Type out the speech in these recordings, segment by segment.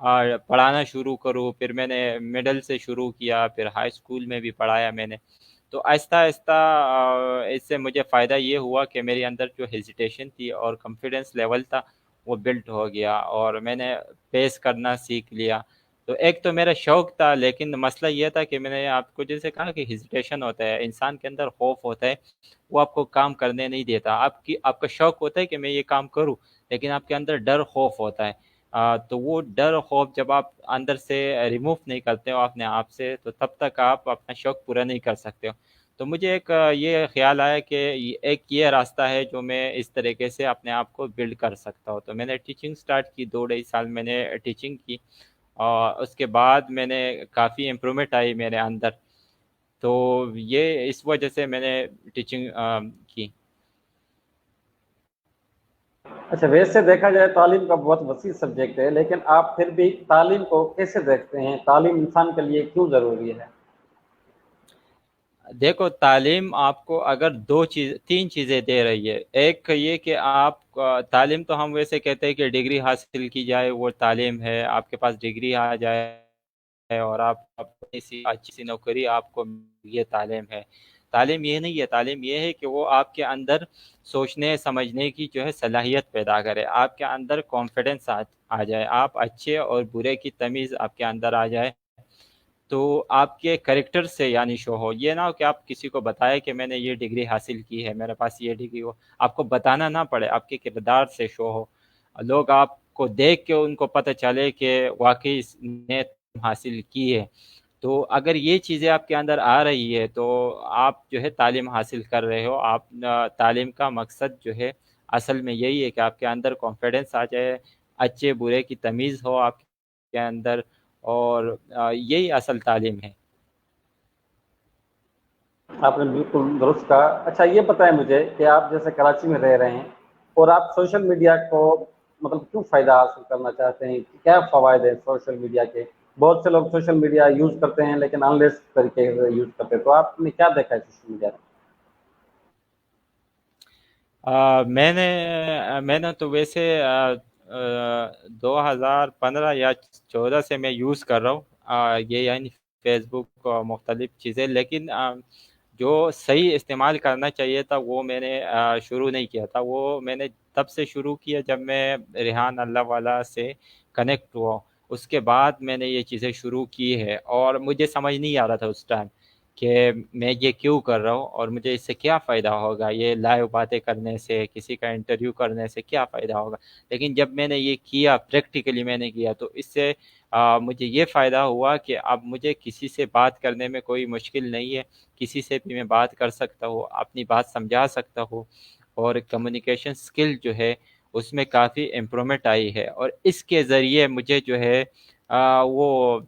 پڑھانا شروع کروں. پھر میں نے مڈل سے شروع کیا، پھر ہائی اسکول میں بھی پڑھایا میں نے. تو آہستہ آہستہ اس سے مجھے فائدہ یہ ہوا کہ میرے اندر جو ہیزیٹیشن تھی اور کانفیڈنس لیول تھا وہ بلڈ ہو گیا، اور میں نے فیس کرنا سیکھ لیا. تو ایک تو میرا شوق تھا، لیکن مسئلہ یہ تھا کہ میں نے آپ کو جیسے کہا کہ ہیزیٹیشن ہوتا ہے، انسان کے اندر خوف ہوتا ہے، وہ آپ کو کام کرنے نہیں دیتا. آپ کا شوق ہوتا ہے کہ میں یہ کام کروں، لیکن آپ کے اندر ڈر خوف ہوتا ہے. تو وہ ڈر خوف جب آپ اندر سے ریموو نہیں کرتے ہو اپنے آپ سے، تو تب تک آپ اپنا شوق پورا نہیں کر سکتے ہو. تو مجھے ایک یہ خیال آیا کہ ایک یہ راستہ ہے جو میں اس طریقے سے اپنے آپ کو بلڈ کر سکتا ہوں. تو میں نے ٹیچنگ سٹارٹ کی، 2 ڈھائی سال میں نے ٹیچنگ کی، اور اس کے بعد میں نے کافی امپرومنٹ آئی میرے اندر. تو یہ اس وجہ سے میں نے ٹیچنگ کی. اچھا، ویسے دیکھا جائے تعلیم کا بہت وسیع سبجیکٹ ہے، لیکن آپ پھر بھی تعلیم کو کیسے دیکھتے ہیں؟ تعلیم انسان کے لیے کیوں ضروری ہے؟ دیکھو، تعلیم آپ کو اگر 3 چیزیں دے رہی ہے. ایک یہ کہ آپ تعلیم تو ہم ویسے کہتے ہیں کہ ڈگری حاصل کی جائے وہ تعلیم ہے، آپ کے پاس ڈگری آ جائے اور آپ اپنی اچھی سی نوکری آپ کو، یہ تعلیم ہے. تعلیم یہ نہیں ہے. تعلیم یہ ہے کہ وہ آپ کے اندر سوچنے سمجھنے کی جو ہے صلاحیت پیدا کرے، آپ کے اندر کانفیڈنس آ جائے، آپ اچھے اور برے کی تمیز آپ کے اندر آ جائے. تو آپ کے کریکٹر سے یعنی شو ہو. یہ نہ ہو کہ آپ کسی کو بتائیں کہ میں نے یہ ڈگری حاصل کی ہے، میرے پاس یہ ڈگری ہو، آپ کو بتانا نہ پڑے، آپ کے کردار سے شو ہو. لوگ آپ کو دیکھ کے ان کو پتہ چلے کہ واقعی اس نے حاصل کی ہے. تو اگر یہ چیزیں آپ کے اندر آ رہی ہے تو آپ جو ہے تعلیم حاصل کر رہے ہو. آپ تعلیم کا مقصد جو ہے اصل میں یہی ہے کہ آپ کے اندر کانفیڈنس آ جائے، اچھے برے کی تمیز ہو آپ کے اندر، اور یہی اصل تعلیم ہے. آپ نے بالکل درست کہا. اچھا، یہ بتائیں مجھے کہ آپ جیسے کراچی میں رہ رہے ہیں اور آپ سوشل میڈیا کو مطلب کیوں فائدہ حاصل کرنا چاہتے ہیں؟ کیا فوائد ہیں سوشل میڈیا کے؟ بہت سے لوگ سوشل میڈیا یوز کرتے ہیں لیکن ان لیس طریقے سے یوز کرتے ہیں. تو آپ نے کیا دیکھا ہے سوشل میڈیا میں؟ میں نے تو ویسے 2015 یا 14 سے میں یوز کر رہا ہوں یہ یعنی فیس بک اور مختلف چیزیں. لیکن جو صحیح استعمال کرنا چاہیے تھا وہ میں نے شروع نہیں کیا تھا. وہ میں نے تب سے شروع کیا جب میں ریحان اللہ والا سے کنیکٹ ہوا. اس کے بعد میں نے یہ چیزیں شروع کی ہے، اور مجھے سمجھ نہیں آ رہا تھا اس ٹائم کہ میں یہ کیوں کر رہا ہوں اور مجھے اس سے کیا فائدہ ہوگا. یہ لائیو باتیں کرنے سے، کسی کا انٹرویو کرنے سے کیا فائدہ ہوگا. لیکن جب میں نے یہ کیا، پریکٹیکلی میں نے کیا، تو اس سے مجھے یہ فائدہ ہوا کہ اب مجھے کسی سے بات کرنے میں کوئی مشکل نہیں ہے. کسی سے بھی میں بات کر سکتا ہوں، اپنی بات سمجھا سکتا ہوں، اور کمیونیکیشن سکل جو ہے اس میں کافی امپرومنٹ آئی ہے. اور اس کے ذریعے مجھے جو ہے وہ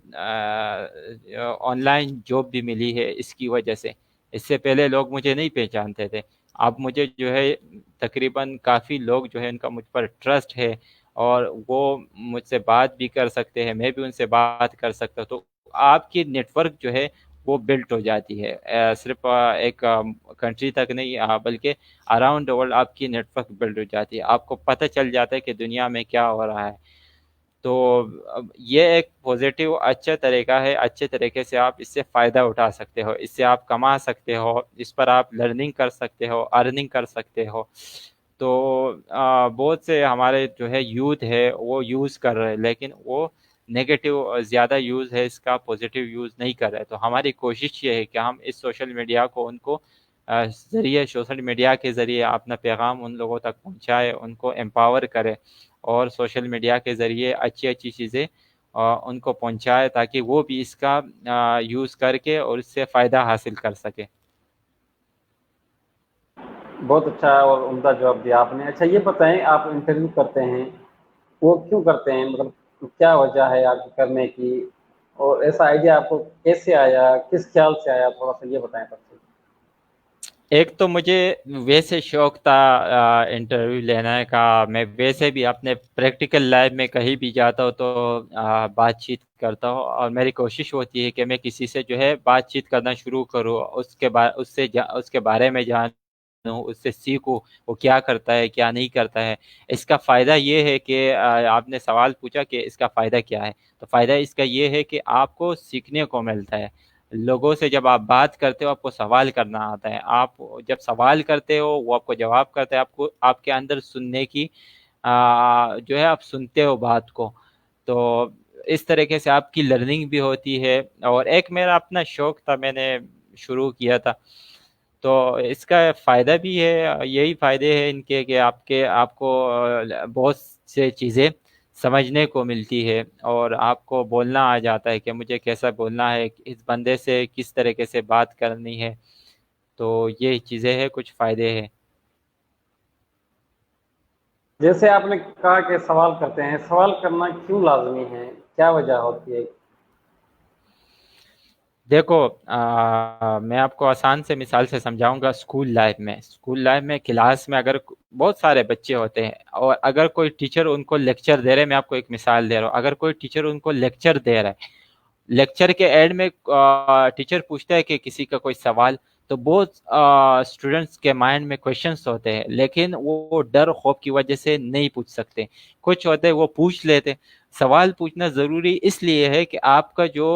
آن لائن جاب بھی ملی ہے اس کی وجہ سے. اس سے پہلے لوگ مجھے نہیں پہچانتے تھے، اب مجھے جو ہے تقریباً کافی لوگ جو ہے ان کا مجھ پر ٹرسٹ ہے، اور وہ مجھ سے بات بھی کر سکتے ہیں، میں بھی ان سے بات کر سکتا ہوں. تو آپ کی نیٹ ورک جو ہے وہ بلٹ ہو جاتی ہے. صرف ایک کنٹری تک نہیں، بلکہ اراؤنڈ ورلڈ آپ کی نیٹ ورک بلڈ ہو جاتی ہے. آپ کو پتہ چل جاتا ہے کہ دنیا میں کیا ہو رہا ہے. تو یہ ایک پوزیٹیو اچھا طریقہ ہے. اچھے طریقے سے آپ اس سے فائدہ اٹھا سکتے ہو، اس سے آپ کما سکتے ہو، اس پر آپ لرننگ کر سکتے ہو، ارننگ کر سکتے ہو. تو بہت سے ہمارے جو ہے یوتھ ہے وہ یوز کر رہے ہیں، لیکن وہ نیگیٹو زیادہ یوز ہے اس کا، پوزیٹیو یوز نہیں کر رہے. تو ہماری کوشش یہ ہے کہ ہم اس سوشل میڈیا کو ان کو سوشل میڈیا کے ذریعے اپنا پیغام ان لوگوں تک پہنچائے، ان کو امپاور کرے، اور سوشل میڈیا کے ذریعے اچھی اچھی چیزیں ان کو پہنچائے، تاکہ وہ بھی اس کا یوز کر کے اور اس سے فائدہ حاصل کر سکے. بہت اچھا اور عمدہ جواب دیا آپ نے. اچھا، یہ بتائیں آپ انٹرویو کرتے ہیں، وہ کیوں کرتے ہیں؟ مطلب کیا وجہ ہے آپ کے کرنے کی؟ اور ایسا آئیڈیا آپ کو کیسے آیا، کس خیال سے آیا؟ تھوڑا سا یہ بتائیں تب سے. ایک تو مجھے ویسے شوق تھا انٹرویو لینے کا. میں ویسے بھی اپنے پریکٹیکل لائف میں کہیں بھی جاتا ہوں تو بات چیت کرتا ہوں، اور میری کوشش ہوتی ہے کہ میں کسی سے جو ہے بات چیت کرنا شروع کروں، اس کے بارے میں جانوں، جانوں، اس سے سیکھوں وہ کیا کرتا ہے کیا نہیں کرتا ہے۔ اس کا فائدہ یہ ہے کہ آپ نے سوال پوچھا کہ اس کا فائدہ کیا ہے، تو فائدہ اس کا یہ ہے کہ آپ کو سیکھنے کو ملتا ہے۔ لوگوں سے جب آپ بات کرتے ہو آپ کو سوال کرنا آتا ہے، آپ جب سوال کرتے ہو وہ آپ کو جواب کرتے ہیں، آپ کے اندر سننے کی جو ہے آپ سنتے ہو بات کو، تو اس طریقے سے آپ کی لرننگ بھی ہوتی ہے۔ اور ایک میرا اپنا شوق تھا، میں نے شروع کیا تھا، تو اس کا فائدہ بھی ہے، یہی فائدے ہیں ان کے کہ آپ کو بہت سے چیزیں سمجھنے کو ملتی ہے، اور آپ کو بولنا آ جاتا ہے کہ مجھے کیسا بولنا ہے، اس بندے سے کس طریقے سے بات کرنی ہے، تو یہ چیزیں ہیں، کچھ فائدے ہیں۔ جیسے آپ نے کہا کہ سوال کرتے ہیں، سوال کرنا کیوں لازمی ہے، کیا وجہ ہوتی ہے؟ دیکھو میں آپ کو آسان سے مثال سے سمجھاؤں گا۔ اسکول لائف میں کلاس میں اگر بہت سارے بچے ہوتے ہیں، اور اگر کوئی ٹیچر ان کو لیکچر دے رہے، میں آپ کو ایک مثال دے رہا ہوں، اگر کوئی ٹیچر ان کو لیکچر دے رہا ہے، لیکچر کے اینڈ میں ٹیچر پوچھتا ہے کہ کسی کا کوئی سوال، تو بہت اسٹوڈنٹس کے مائنڈ میں کوشچنس ہوتے ہیں، لیکن وہ ڈر خوف کی وجہ سے نہیں پوچھ سکتے۔ کچھ ہوتے ہیں وہ پوچھ لیتے۔ سوال پوچھنا ضروری اس لیے ہے کہ آپ کا جو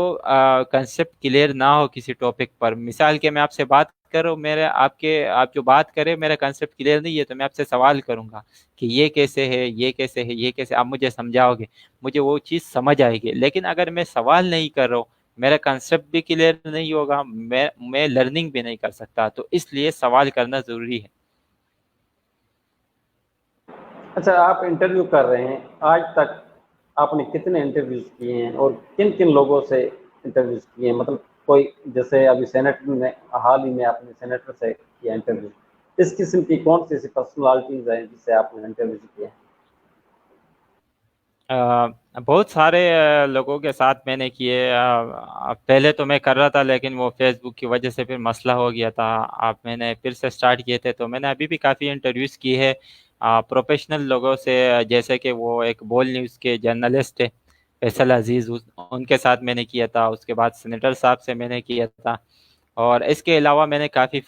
کنسیپٹ کلیئر نہ ہو کسی ٹاپک پر، مثال کے میں آپ سے بات کروں، آپ جو بات کریں میرا کنسیپٹ کلیئر نہیں ہے، تو میں آپ سے سوال کروں گا کہ یہ کیسے ہے، یہ کیسے ہے، یہ کیسے، آپ مجھے سمجھاؤ گے، مجھے وہ چیز سمجھ آئے گی۔ لیکن اگر میں سوال نہیں کر رہا ہوں، میرا کنسیپٹ بھی کلیئر نہیں ہوگا، میں لرننگ بھی نہیں کر سکتا، تو اس لیے سوال کرنا ضروری ہے۔ اچھا، آپ انٹرویو کر رہے ہیں، آج تک آپ نے کتنے انٹرویوز کیے ہیں اور کن کن لوگوں سے انٹرویوز کیے ہیں؟ مطلب کوئی، جیسے ابھی سینیٹر میں حال ہی میں آپ نے سینیٹر سے کیا انٹرویو، اس قسم کی کون سی ایسی پرسنالٹیز ہیں جس سے آپ نے انٹرویو کیا ہے؟ بہت سارے لوگوں کے ساتھ میں نے کیے۔ پہلے تو میں کر رہا تھا، لیکن وہ فیس بک کی وجہ سے پھر مسئلہ ہو گیا تھا، میں نے پھر سے سٹارٹ کیے تھے، تو میں نے ابھی بھی کافی انٹرویوز کی ہے پروفیشنل لوگوں سے، جیسے کہ وہ ایک بول نیوز کے جرنلسٹ ہے فیصل عزیز، ان کے ساتھ میں نے کیا تھا، اس کے بعد سینیٹر صاحب سے میں نے کیا تھا، اور اس کے علاوہ میں نے کافی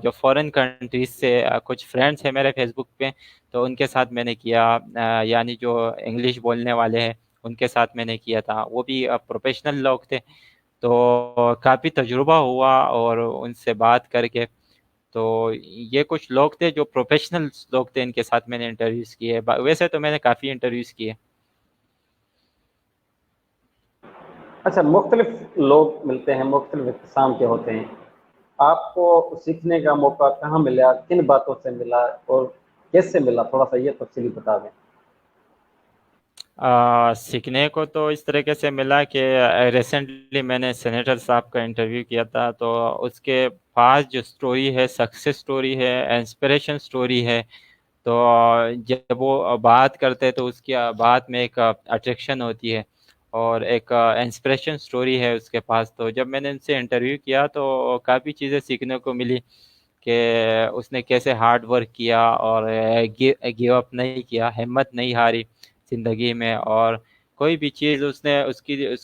جو فورن کنٹریز سے کچھ فرینڈس ہیں میرے فیس بک پہ، تو ان کے ساتھ میں نے کیا، یعنی جو انگلش بولنے والے ہیں ان کے ساتھ میں نے کیا تھا، وہ بھی پروفیشنل لوگ تھے، تو کافی تجربہ ہوا اور ان سے بات کر کے، تو یہ کچھ لوگ تھے جو پروفیشنل لوگ تھے، ان کے ساتھ میں نے انٹرویوز کیے، ویسے تو میں نے کافی انٹرویوز کیے۔ اچھا، مختلف لوگ ملتے ہیں، مختلف اقسام کے ہوتے ہیں، آپ کو سیکھنے کا موقع کہاں ملا، کن باتوں سے ملا اور کیسے ملا، تھوڑا سا یہ تفصیلی بتا دیں۔ سیکھنے کو تو اس طریقے سے ملا کہ ریسنٹلی میں نے سینیٹر صاحب کا انٹرویو کیا تھا، تو اس کے پاس جو سٹوری ہے، سکسیس سٹوری ہے، انسپریشن سٹوری ہے، تو جب وہ بات کرتے تو اس کی بات میں ایک اٹریکشن ہوتی ہے، اور ایک انسپریشن سٹوری ہے اس کے پاس، تو جب میں نے ان سے انٹرویو کیا تو کافی چیزیں سیکھنے کو ملی کہ اس نے کیسے ہارڈ ورک کیا اور گیو اپ نہیں کیا، ہمت نہیں ہاری زندگی میں، اور کوئی بھی چیز اس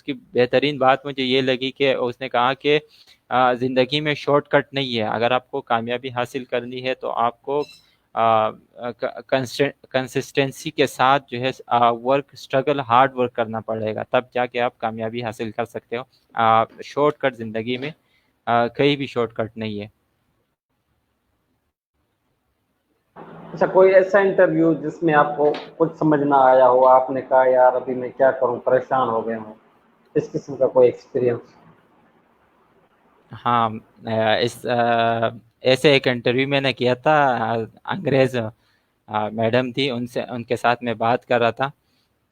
کی بہترین بات مجھے یہ لگی کہ اس نے کہا کہ زندگی میں شارٹ کٹ نہیں ہے، اگر آپ کو کامیابی حاصل کرنی ہے تو آپ کو کنسسٹنسی کے ساتھ جو ہے ورک، اسٹرگل، ہارڈ ورک کرنا پڑے گا، تب جا کے آپ کامیابی حاصل کر سکتے ہو۔ شارٹ کٹ زندگی میں کہیں بھی شارٹ کٹ نہیں ہے۔ اچھا، کوئی ایسا انٹرویو جس میں آپ کو کچھ سمجھ نہ آیا ہو، آپ نے کہا یار ابھی میں کیا کروں، پریشان ہو گیا ہوں، اس قسم کا کوئی ایکسپیرینس؟ ہاں، ایسے ایک انٹرویو میں نے کیا تھا، انگریز میڈم تھی، ان کے ساتھ میں بات کر رہا تھا،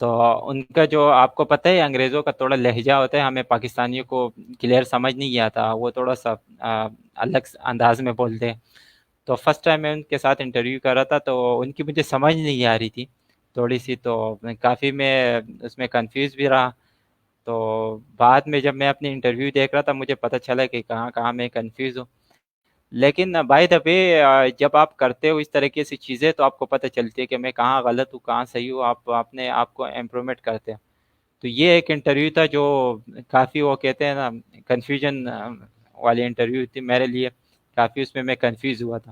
تو ان کا جو آپ کو پتہ ہے انگریزوں کا تھوڑا لہجہ ہوتا ہے، ہمیں پاکستانیوں کو کلیئر سمجھ نہیں آتا، وہ تھوڑا سا الگ انداز میں بولتے ہیں، تو فرسٹ ٹائم میں ان کے ساتھ انٹرویو کر رہا تھا، تو ان کی مجھے سمجھ نہیں آ رہی تھی تھوڑی سی، تو کافی میں اس میں کنفیوز بھی رہا، تو بعد میں جب میں اپنی انٹرویو دیکھ رہا تھا مجھے پتہ چلا کہ کہاں کہاں میں کنفیوز ہوں، لیکن بائی دا وے جب آپ کرتے ہو اس طریقے سے چیزیں تو آپ کو پتہ چلتی ہے کہ میں کہاں غلط ہوں کہاں صحیح ہوں، آپ اپنے آپ کو امپرومنٹ کرتے ہیں، تو یہ ایک انٹرویو تھا جو کافی، وہ کہتے ہیں نا، کنفیوژن والی انٹرویو تھی میرے لیے، کافی اس میں کنفیوز ہوا تھا۔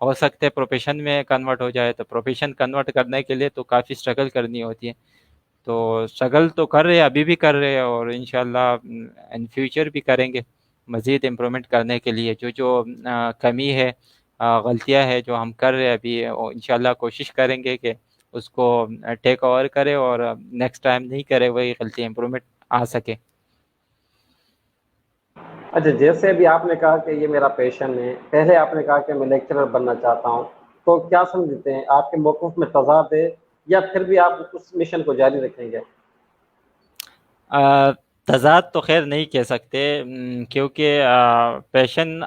ہو سکتا ہے پروفیشن میں کنورٹ ہو جائے، تو پروفیشن کنورٹ کرنے کے لیے تو کافی اسٹرگل کرنی ہوتی ہے. تو اسٹرگل تو کر رہے ہیں، ابھی بھی کر رہے ہیں، اور انشاءاللہ ان فیوچر بھی کریں گے مزید امپرومنٹ کرنے کے لیے. جو جو کمی ہے، غلطیاں ہے جو ہم کر رہے ہیں ابھی، انشاءاللہ کوشش کریں گے کہ اس کو ٹیک اوور کرے اور نیکسٹ ٹائم نہیں کرے وہی غلطی، امپرومنٹ آ سکے. اچھا، جیسے ابھی آپ نے کہا کہ یہ میرا پیشن ہے، پہلے آپ نے کہا کہ میں لیکچرر بننا چاہتا ہوں، تو کیا سمجھتے ہیں آپ کے موقف میں تضاد ہے یا پھر بھی آپ اس مشن کو جاری رکھیں گے؟ تضاد تو خیر نہیں کہہ سکتے، کیونکہ پیشن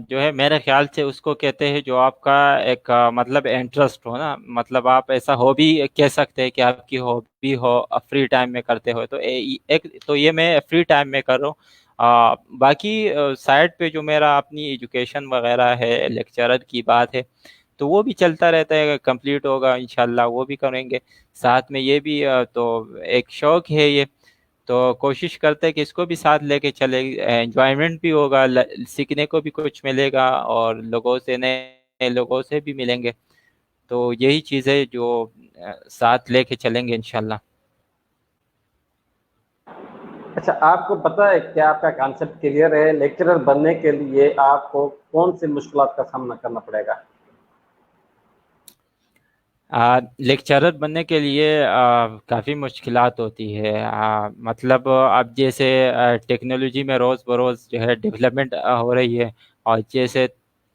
جو ہے میرے خیال سے اس کو کہتے ہیں جو آپ کا ایک مطلب انٹرسٹ ہو نا، مطلب آپ ایسا ہابی کہہ سکتے ہیں کہ آپ کی ہابی ہو، فری ٹائم میں کرتے ہو. تو ایک تو یہ میں فری ٹائم میں کر رہا ہوں. باقی سائڈ پہ جو میرا اپنی ایجوکیشن وغیرہ ہے، لیکچرر کی بات ہے، تو وہ بھی چلتا رہتا ہے، کمپلیٹ ہوگا انشاءاللہ وہ بھی کریں گے ساتھ میں. یہ بھی تو ایک شوق ہے یہ، تو کوشش کرتے ہیں کہ اس کو بھی ساتھ لے کے چلے. انجوائمنٹ بھی ہوگا، سیکھنے کو بھی کچھ ملے گا، اور لوگوں سے نئے لوگوں سے بھی ملیں گے. تو یہی چیزیں جو ساتھ لے کے چلیں گے انشاءاللہ. اچھا، آپ کو پتہ ہے کیا آپ کا کانسیپٹ کلیئر ہے؟ لیکچرر بننے کے لیے آپ کو کون سی مشکلات کا سامنا کرنا پڑے گا؟ لیکچرر بننے کے لیے کافی مشکلات ہوتی ہے. مطلب اب جیسے ٹیکنالوجی میں روز بروز جو ہے ڈیولپمنٹ ہو رہی ہے، اور جیسے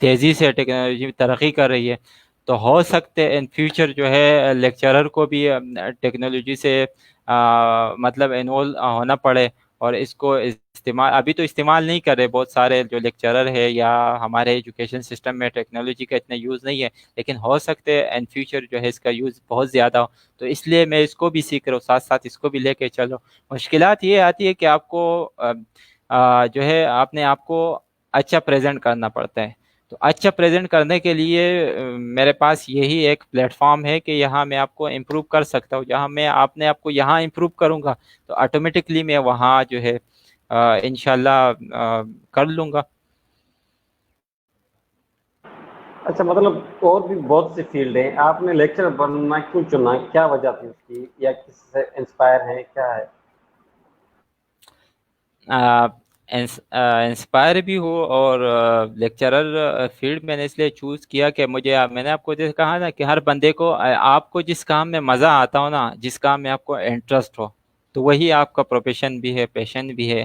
تیزی سے ٹیکنالوجی ترقی کر رہی ہے، تو ہو سکتے ان فیوچر جو ہے لیکچرر کو بھی ٹیکنالوجی سے مطلب انوالو ہونا پڑے، اور اس کو استعمال ابھی تو استعمال نہیں کر رہے بہت سارے جو لیکچرر ہے، یا ہمارے ایجوکیشن سسٹم میں ٹیکنالوجی کا اتنا یوز نہیں ہے. لیکن ہو سکتے ان فیوچر جو ہے اس کا یوز بہت زیادہ ہو. تو اس لیے میں اس کو بھی سیکھ رہا ہوں، ساتھ ساتھ اس کو بھی لے کے چلو. مشکلات یہ آتی ہے کہ آپ کو جو ہے آپ کو اچھا پریزنٹ کرنا پڑتا ہے. تو اچھا پریزنٹ کرنے کے لیے میرے پاس یہی ایک پلیٹ فارم ہے کہ یہاں میں آپ کو امپروو کر سکتا ہوں. جہاں میں آپ کو یہاں امپروو کروں گا، تو آٹومیٹکلی میں وہاں جو ہے انشاءاللہ کر لوں گا. اچھا، مطلب اور بھی بہت سی فیلڈ ہیں، آپ نے لیکچرر بننا کیوں چنا؟ کیا وجہ تھی اس کی، یا کس سے انسپائر ہیں، کیا ہے؟ انسپائر بھی ہو، اور لیکچرر فیلڈ میں نے اس لیے چوز کیا کہ میں نے آپ کو جیسے کہا نا کہ ہر بندے کو آپ کو جس کام میں مزہ آتا ہو نا، جس کام میں آپ کو انٹرسٹ ہو، تو وہی آپ کا پروفیشن بھی ہے، پیشن بھی ہے.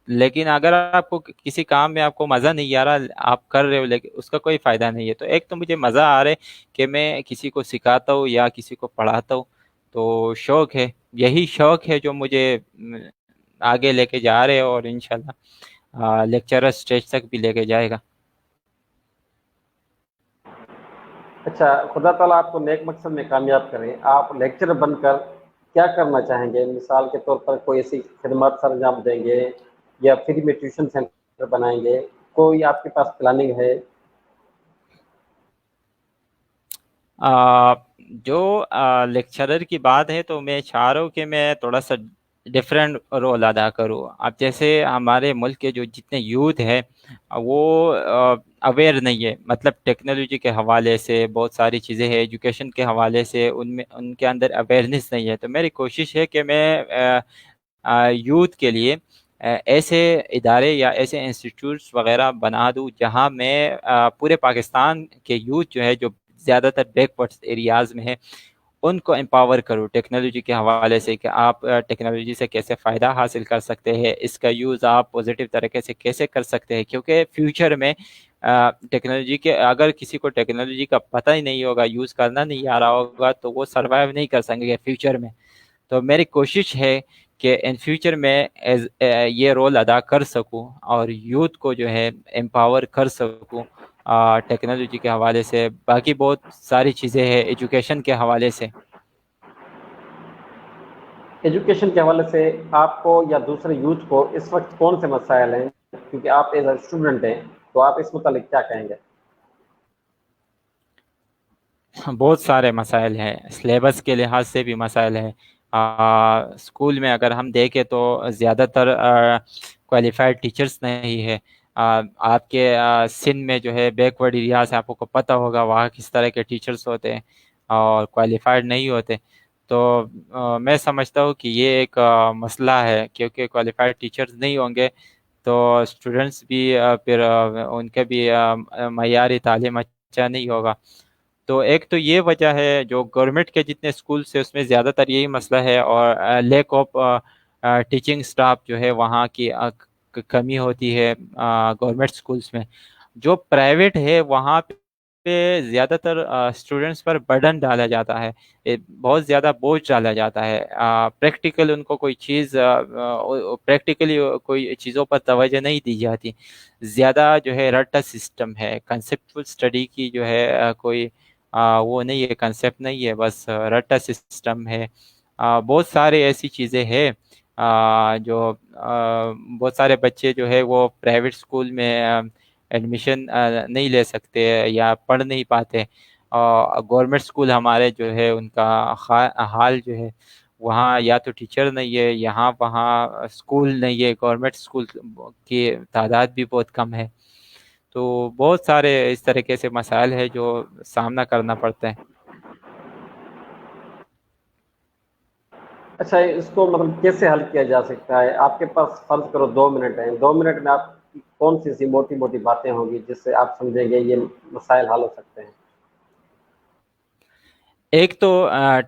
لیکن اگر آپ کو کسی کام میں آپ کو مزہ نہیں آ رہا، آپ کر رہے ہو لیکن اس کا کوئی فائدہ نہیں ہے. تو ایک تو مجھے مزہ آ رہا ہے کہ میں کسی کو سکھاتا ہوں یا کسی کو پڑھاتا ہوں، تو شوق ہے. یہی شوق ہے جو مجھے آگے لے کے جا رہے، اور انشاءاللہ لیکچرر اسٹیج تک بھی لے کے جائے گا. اچھا، خدا تعالیٰ آپ کو نیک مقصد میں کامیاب کریں. آپ لیکچرر بن کر کیا کرنا چاہیں گے؟ مثال کے طور پر کوئی ایسی خدمات سر انجام دیں گے، یا فری میں ٹیوشن سینٹر بنائیں گے؟ کوئی آپ کے پاس پلاننگ ہے؟ جو لیکچرر کی بات ہے، تو میں چاہ رہا ہوں کہ میں تھوڑا سا ڈفرینٹ رول ادا کروں. اب جیسے ہمارے ملک کے جو جتنے یوتھ ہیں وہ اویئر نہیں ہے، مطلب ٹیکنالوجی کے حوالے سے بہت ساری چیزیں ہیں، ایجوکیشن کے حوالے سے ان کے اندر اویئرنیس نہیں ہے. تو میری کوشش ہے کہ میں یوتھ کے لیے ایسے ادارے یا ایسے انسٹیٹیوٹس وغیرہ بنا دوں جہاں میں پورے پاکستان کے یوتھ جو ہے، جو زیادہ تر بیک ورڈ ایریاز میں ہے، ان کو امپاور کرو ٹیکنالوجی کے حوالے سے، کہ آپ ٹیکنالوجی سے کیسے فائدہ حاصل کر سکتے ہیں، اس کا یوز آپ پوزیٹیو طریقے سے کیسے کر سکتے ہیں. کیونکہ فیوچر میں ٹیکنالوجی کے اگر کسی کو ٹیکنالوجی کا پتہ ہی نہیں ہوگا، یوز کرنا نہیں آ رہا ہوگا، تو وہ سروائیو نہیں کر سکیں گے فیوچر میں. تو میری کوشش ہے کہ ان فیوچر میں یہ رول ادا کر سکوں، اور یوتھ کو جو ہے امپاور کر سکوں ٹیکنالوجی کے حوالے سے. باقی بہت ساری چیزیں ہیں ایجوکیشن کے حوالے سے. ایجوکیشن کے حوالے سے آپ کو یا دوسرے یوتھ کو اس وقت کون سے مسائل ہیں؟ کیونکہ آپ ایز اے اسٹوڈنٹ ہیں، تو آپ اس متعلق کیا کہیں گے؟ بہت سارے مسائل ہیں، سلیبس کے لحاظ سے بھی مسائل ہیں. اسکول میں اگر ہم دیکھیں تو زیادہ تر کوالیفائڈ ٹیچرز نہیں ہے. آپ کے سندھ میں جو ہے بیکورڈ ایریاز ہے، آپ کو پتہ ہوگا وہاں کس طرح کے ٹیچرز ہوتے ہیں اور کوالیفائڈ نہیں ہوتے. تو میں سمجھتا ہوں کہ یہ ایک مسئلہ ہے، کیونکہ کوالیفائڈ ٹیچرز نہیں ہوں گے تو اسٹوڈنٹس بھی پھر ان کے بھی معیاری تعلیم اچھا نہیں ہوگا. تو ایک تو یہ وجہ ہے، جو گورنمنٹ کے جتنے اسکولس ہیں اس میں زیادہ تر یہی مسئلہ ہے، اور لیک آف ٹیچنگ سٹاف جو ہے وہاں کی کمی ہوتی ہے گورنمنٹ اسکولس میں. جو پرائیویٹ ہے وہاں پہ زیادہ تر اسٹوڈنٹس پر برڈن ڈالا جاتا ہے، بہت زیادہ بوجھ ڈالا جاتا ہے. پریکٹیکل ان کو کوئی چیز پریکٹیکلی کوئی چیزوں پر توجہ نہیں دی جاتی. زیادہ جو ہے رٹا سسٹم ہے، کنسیپچول اسٹڈی کی جو ہے کوئی وہ نہیں ہے، کنسیپٹ نہیں ہے، بس رٹا سسٹم ہے. بہت سارے ایسی چیزیں ہیں جو بہت سارے بچے جو ہے وہ پرائیویٹ اسکول میں ایڈمیشن نہیں لے سکتے یا پڑھ نہیں پاتے. گورنمنٹ اسکول ہمارے جو ہے ان کا حال جو ہے، وہاں یا تو ٹیچر نہیں ہے، یہاں وہاں اسکول نہیں ہے، گورنمنٹ اسکول کی تعداد بھی بہت کم ہے. تو بہت سارے اس طریقے سے مسائل ہیں جو سامنا کرنا پڑتا ہے. اچھا، اس کو مطلب کیسے حل کیا جا سکتا ہے؟ آپ کے پاس فرض کرو 2 منٹ ہیں، 2 منٹ میں آپ کی کون سی سی موٹی موٹی باتیں ہوں گی جس سے آپ سمجھیں گے یہ مسائل حل ہو سکتے ہیں؟ ایک تو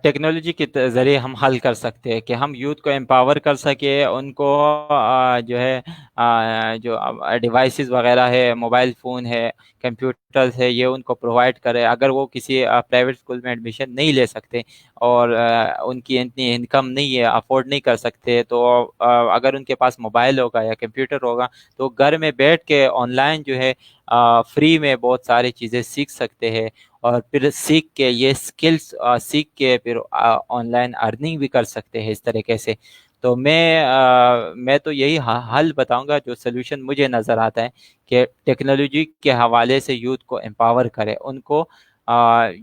ٹیکنالوجی کے ذریعے ہم حل کر سکتے ہیں کہ ہم یوتھ کو امپاور کر سکے، ان کو جو ہے جو ڈیوائسز وغیرہ ہے، موبائل فون ہے، کمپیوٹرز ہے، یہ ان کو پرووائڈ کرے. اگر وہ کسی پرائیویٹ اسکول میں ایڈمیشن نہیں لے سکتے اور ان کی اتنی انکم نہیں ہے، افورڈ نہیں کر سکتے، تو اگر ان کے پاس موبائل ہوگا یا کمپیوٹر ہوگا تو گھر میں بیٹھ کے آن لائن جو ہے فری میں بہت ساری چیزیں سیکھ سکتے ہیں. اور پھر سیکھ کے یہ اسکلس سیکھ کے پھر آن لائن ارننگ بھی کر سکتے ہیں اس طریقے سے. تو میں تو یہی حل بتاؤں گا، جو سلوشن مجھے نظر آتا ہے کہ ٹیکنالوجی کے حوالے سے یوتھ کو امپاور کرے. ان کو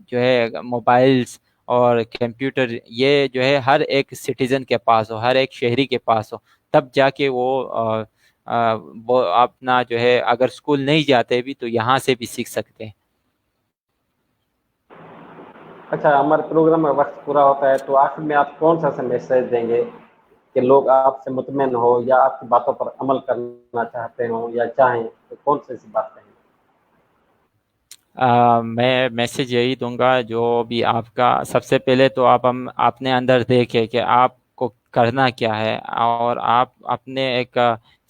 جو ہے موبائلز اور کمپیوٹر یہ جو ہے ہر ایک سٹیزن کے پاس ہو، ہر ایک شہری کے پاس ہو، تب جا کے وہ اپنا جو ہے اگر اسکول نہیں جاتے بھی تو یہاں سے بھی سیکھ سکتے ہیں. اچھا، ہمارے پروگرام میں وقت پورا ہوتا ہے، تو آخر میں آپ کون سا میسج دیں گے کہ لوگ آپ سے مطمئن ہو یا آپ کی باتوں پر عمل کرنا چاہتے ہوں یا چاہیں، تو کون سی بات کہیں؟ میں میسج یہی دوں گا، جو بھی آپ کا سب سے پہلے تو آپ اپنے اندر دیکھیں کہ آپ کو کرنا کیا ہے، اور آپ اپنے ایک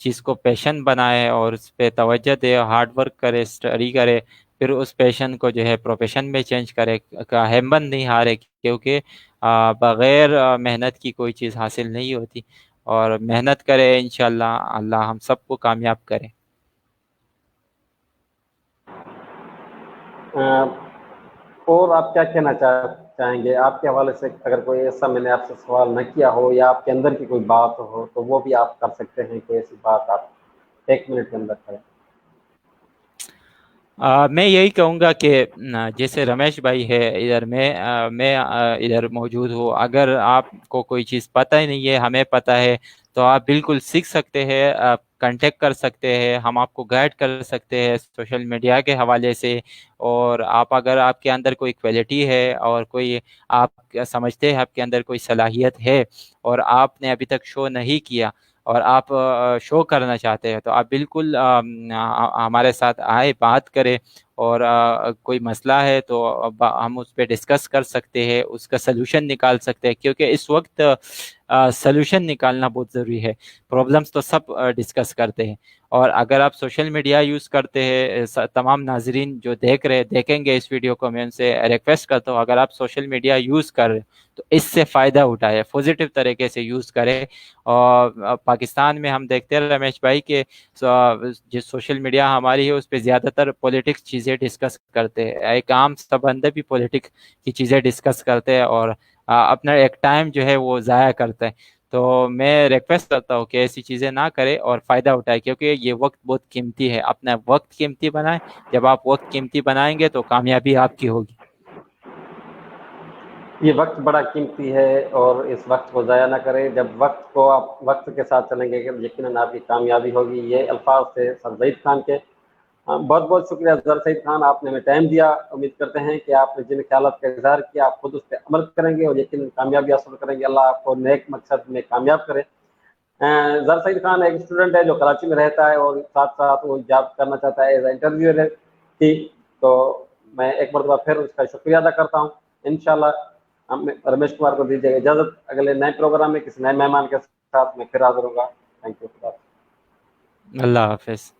چیز کو پیشن بنائے اور اس پہ توجہ دے، ہارڈ ورک کرے، اسٹڈی کرے، پھر اس پیشن کو جو ہے پروفیشن میں چینج کرے. ہمت نہیں ہارے، کیونکہ بغیر محنت کی کوئی چیز حاصل نہیں ہوتی. اور محنت کرے، انشاءاللہ اللہ ہم سب کو کامیاب کرے. اور آپ کیا کہنا چاہیں گے آپ کے حوالے سے؟ اگر کوئی ایسا میں نے آپ سے سوال نہ کیا ہو یا آپ کے اندر کی کوئی بات ہو تو وہ بھی آپ کر سکتے ہیں، کوئی ایسی بات آپ 1 منٹ کے اندر کریں. میں یہی کہوں گا کہ جیسے رمیش بھائی ہے ادھر، میں ادھر موجود ہوں. اگر آپ کو کوئی چیز پتہ ہی نہیں ہے، ہمیں پتہ ہے، تو آپ بالکل سیکھ سکتے ہیں، آپ کنٹیکٹ کر سکتے ہیں، ہم آپ کو گائیڈ کر سکتے ہیں سوشل میڈیا کے حوالے سے. اور اگر آپ کے اندر کوئی کوالٹی ہے اور کوئی آپ سمجھتے ہیں آپ کے اندر کوئی صلاحیت ہے اور آپ نے ابھی تک شو نہیں کیا اور آپ شو کرنا چاہتے ہیں، تو آپ بالکل ہمارے ساتھ آئے، بات کریں. اور کوئی مسئلہ ہے تو ہم اس پہ ڈسکس کر سکتے ہیں، اس کا سلوشن نکال سکتے ہیں، کیونکہ اس وقت سلوشن نکالنا بہت ضروری ہے. پرابلمس تو سب ڈسکس کرتے ہیں. اور اگر آپ سوشل میڈیا یوز کرتے ہیں، تمام ناظرین جو دیکھیں گے اس ویڈیو کو، میں ان سے ریکویسٹ کرتا ہوں، اگر آپ سوشل میڈیا یوز کر رہے تو اس سے فائدہ اٹھائے، پازیٹیو طریقے سے یوز کرے. اور پاکستان میں ہم دیکھتے ہیں رمیش بھائی کہ جو سوشل میڈیا ہماری ہے اس پہ زیادہ تر پولیٹکس چیزیں ڈسکس کرتے ہیں. ایک عام سا بندہ بھی پولیٹکس کی چیزیں ڈسکس کرتے ہیں اور اپنا ایک ٹائم جو ہے وہ ضائع کرتا ہے. تو میں ریکویسٹ کرتا ہوں کہ ایسی چیزیں نہ کرے اور فائدہ اٹھائے، کیونکہ یہ وقت بہت قیمتی ہے. اپنا وقت قیمتی بنائیں. جب آپ وقت قیمتی بنائیں گے تو کامیابی آپ کی ہوگی. یہ وقت بڑا قیمتی ہے اور اس وقت کو ضائع نہ کریں. جب وقت کو آپ وقت کے ساتھ چلیں گے یقیناً آپ کی کامیابی ہوگی. یہ الفاظ تھے سر زید خان کے. بہت بہت شکریہ زر سعید خان, آپ نے ہمیں ٹائم دیا. امید کرتے ہیں کہ آپ نے جن خیالات کا اظہار کیا آپ خود اس پہ عمل کریں گے اور یقیناً کامیابی حاصل کریں گے. اللہ آپ کو نیک مقصد میں کامیاب کرے. زر سعید خان ایک اسٹوڈنٹ ہے جو کراچی میں رہتا ہے اور ساتھ ساتھ وہ جاب کرنا چاہتا ہے ایز اے انٹرویور کی. تو میں ایک مرتبہ پھر اس کا شکریہ ادا کرتا ہوں. انشاءاللہ ہم رمیش کمار کو دیجیے گا اجازت. اگلے نئے پروگرام میں کسی نئے مہمان کے ساتھ میں پھر حاضر ہوگا. Thank you. اللہ حافظ.